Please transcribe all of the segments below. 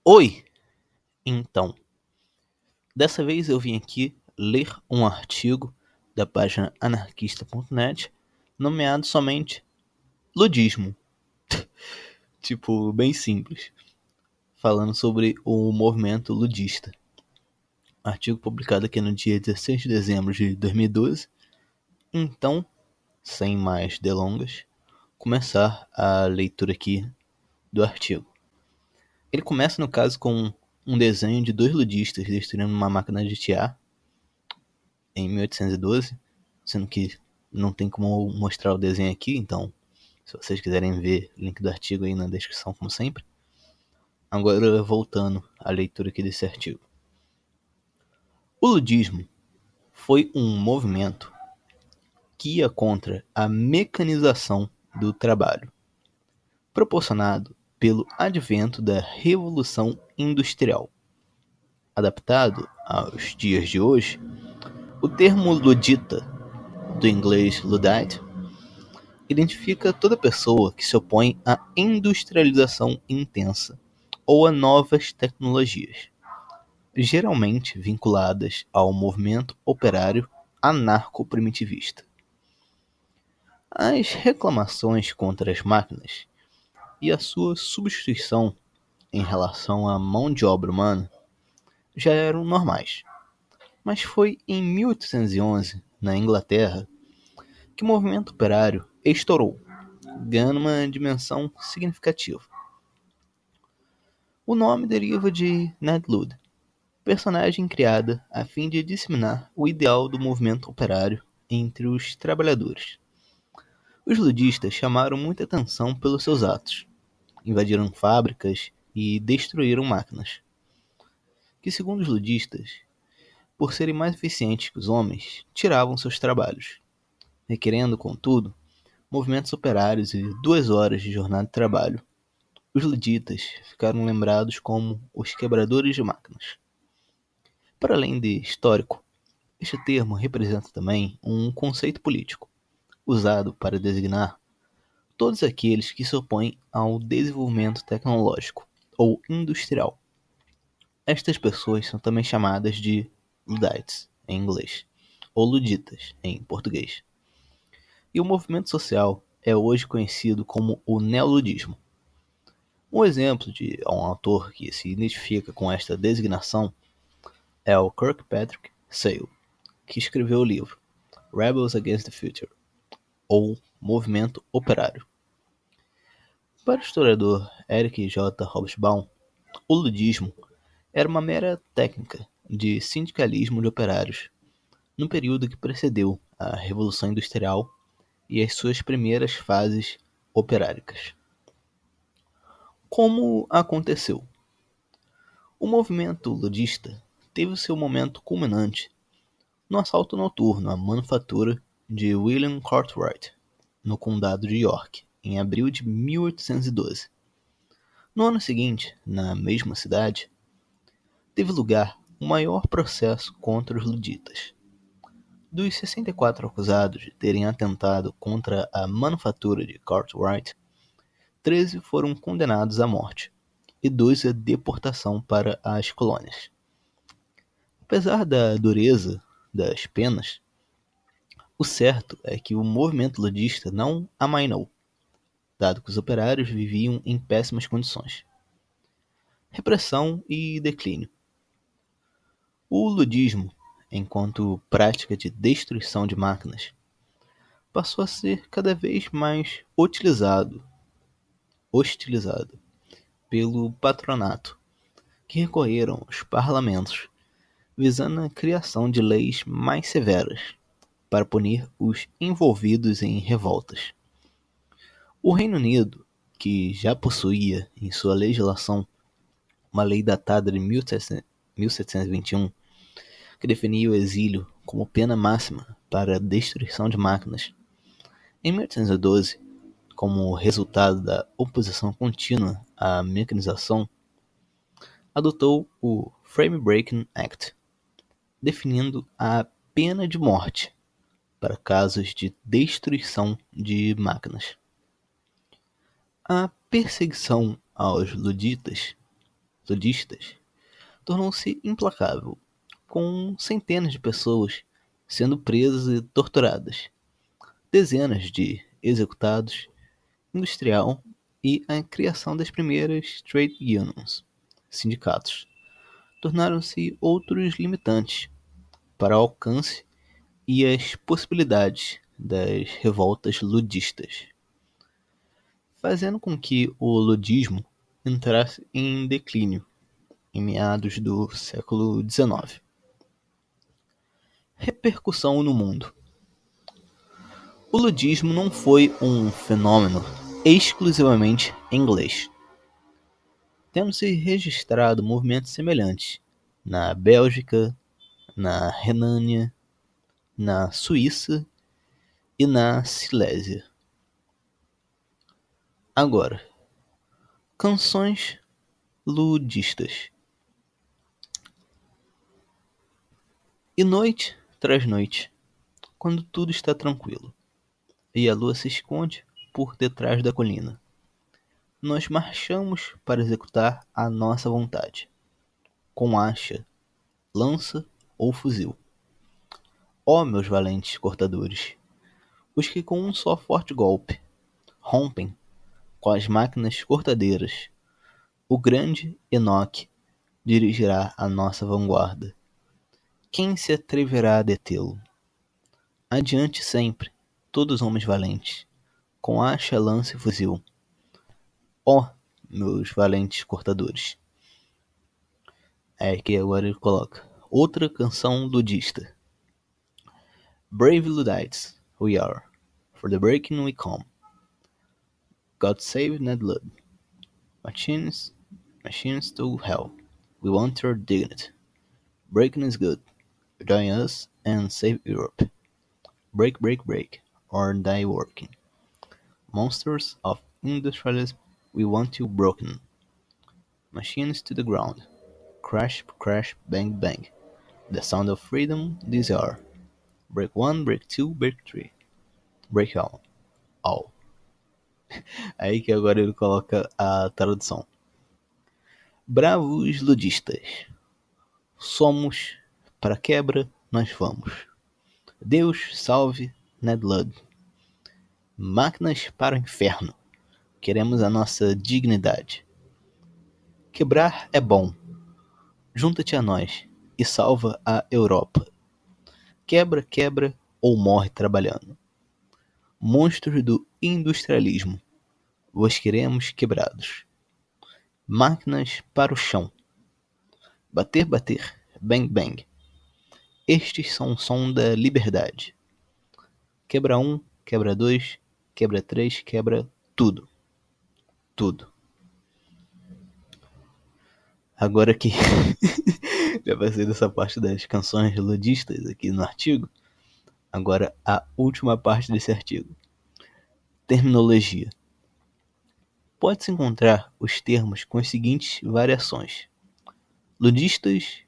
Oi! Então, dessa vez eu vim aqui ler um artigo da página anarquista.net nomeado somente Ludismo. Tipo, bem simples, falando sobre o movimento ludista. Artigo publicado aqui no dia 16 de dezembro de 2012. Então, sem mais delongas, começar a leitura aqui do artigo. Ele começa, no caso, com um desenho de dois ludistas destruindo uma máquina de tear em 1812, sendo que não tem como mostrar o desenho aqui, então se vocês quiserem ver, link do artigo aí na descrição, como sempre. Agora, voltando à leitura aqui desse artigo. O ludismo foi um movimento que ia contra a mecanização do trabalho, proporcionado pelo advento da Revolução Industrial. Adaptado aos dias de hoje, o termo ludita, do inglês Luddite, identifica toda pessoa que se opõe à industrialização intensa ou a novas tecnologias, geralmente vinculadas ao movimento operário anarco-primitivista. As reclamações contra as máquinas e a sua substituição em relação à mão de obra humana já eram normais, mas foi em 1811, na Inglaterra, que o movimento operário estourou, ganhando uma dimensão significativa. O nome deriva de Ned Ludd, personagem criada a fim de disseminar o ideal do movimento operário entre os trabalhadores. Os ludistas chamaram muita atenção pelos seus atos, invadiram fábricas e destruíram máquinas, que, segundo os ludistas, por serem mais eficientes que os homens, tiravam seus trabalhos, requerendo, contudo, movimentos operários e 2 horas de jornada de trabalho. Os luditas ficaram lembrados como os quebradores de máquinas. Para além de histórico, este termo representa também um conceito político, usado para designar todos aqueles que se opõem ao desenvolvimento tecnológico ou industrial. Estas pessoas são também chamadas de Luddites, em inglês, ou Luditas, em português. E o movimento social é hoje conhecido como o neoludismo. Um exemplo de um autor que se identifica com esta designação é o Kirkpatrick Sale, que escreveu o livro Rebels Against the Future, ou Movimento Operário. Para o historiador Eric J. Hobsbawm, o ludismo era uma mera técnica de sindicalismo de operários no período que precedeu a Revolução Industrial e as suas primeiras fases operáricas. Como aconteceu? O movimento ludista teve o seu momento culminante no assalto noturno à manufatura de William Cartwright, no condado de York, em abril de 1812. No ano seguinte, na mesma cidade, teve lugar o maior processo contra os luditas. Dos 64 acusados de terem atentado contra a manufatura de Cartwright, 13 foram condenados à morte e 2 à deportação para as colônias. Apesar da dureza das penas, o certo é que o movimento ludista não amainou, dado que os operários viviam em péssimas condições. Repressão e declínio. O ludismo, enquanto prática de destruição de máquinas, passou a ser cada vez mais hostilizado pelo patronato, que recorreram aos parlamentos visando a criação de leis mais severas para punir os envolvidos em revoltas. O Reino Unido, que já possuía em sua legislação uma lei datada de 1721, que definia o exílio como pena máxima para a destruição de máquinas, em 1812, como resultado da oposição contínua à mecanização, adotou o Frame Breaking Act, definindo a pena de morte para casos de destruição de máquinas. A perseguição aos luditas ludistas tornou-se implacável, com centenas de pessoas sendo presas e torturadas, dezenas de executados, industrial e a criação das primeiras trade unions, sindicatos, tornaram-se outros limitantes para o alcance e as possibilidades das revoltas ludistas, fazendo com que o ludismo entrasse em declínio em meados do século XIX. Repercussão no mundo. O ludismo não foi um fenômeno exclusivamente inglês, tendo-se registrado movimentos semelhantes na Bélgica, na Renânia, na Suíça e na Silésia. Agora, canções ludistas. E noite tras noite, quando tudo está tranquilo, e a lua se esconde por detrás da colina, nós marchamos para executar a nossa vontade, com acha, lança ou fuzil. Ó meus valentes cortadores, os que com um só forte golpe rompem com as máquinas cortadeiras, o grande Enoque dirigirá a nossa vanguarda. Quem se atreverá a detê-lo? Adiante sempre, todos homens valentes, com acha, lança e fuzil. Ó meus valentes cortadores. É que agora ele coloca outra canção ludista. Brave Luddites, we are, for the breaking we come. God save Ned Ludd. Machines to hell. We want your dignity. Breaking is good. Join us and save Europe. Break, break, break, or die working. Monsters of industrialism, we want you broken. Machines to the ground. Crash, crash, bang, bang. The sound of freedom, these are. Break 1, break 2, break 3. Break all. All. Aí que agora ele coloca a tradução. Bravos ludistas. Somos, para quebra, nós vamos. Deus salve Ned Ludd. Máquinas para o inferno. Queremos a nossa dignidade. Quebrar é bom. Junta-te a nós e salva a Europa. Quebra, quebra ou morre trabalhando. Monstros do industrialismo. Vos queremos quebrados. Máquinas para o chão. Bater, bater, bang, bang. Estes são o som da liberdade. Quebra 1, quebra 2, quebra 3, quebra tudo. Tudo. Agora que já passei dessa parte das canções ludistas aqui no artigo, agora a última parte desse artigo. Terminologia. Pode-se encontrar os termos com as seguintes variações: ludistas,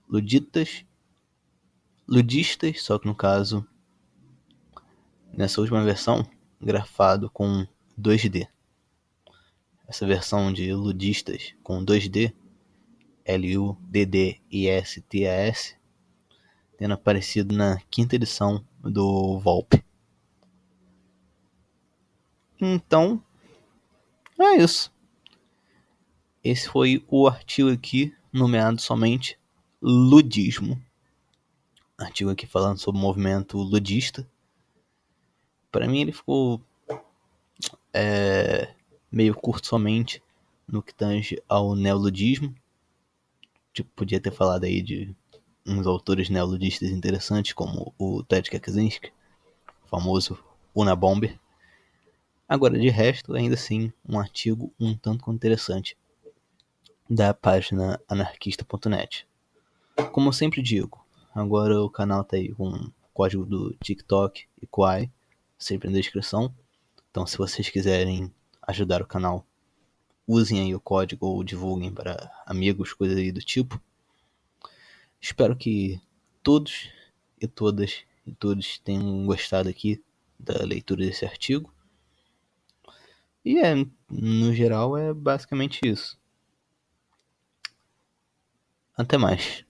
luditas, ludistas, só que no caso, nessa última versão, grafado com 2D. Essa versão de ludistas com 2D, Luddistas, tendo aparecido na quinta edição do Volpe. Então, é isso. Esse foi o artigo aqui, nomeado somente Ludismo. Artigo aqui falando sobre o movimento ludista. Para mim ele ficou meio curto somente no que tange ao neoludismo. Tipo, podia ter falado aí de uns autores neoludistas interessantes, como o Ted Kaczynski, o famoso Unabomber. Agora, de resto, ainda assim, um artigo um tanto quanto interessante da página anarquista.net. Como eu sempre digo, agora o canal tá aí com o código do TikTok e Kwai, sempre na descrição. Então, se vocês quiserem ajudar o canal, usem aí o código ou divulguem para amigos, coisas aí do tipo. Espero que todos e todas e todos tenham gostado aqui da leitura desse artigo. E no geral é basicamente isso. Até mais.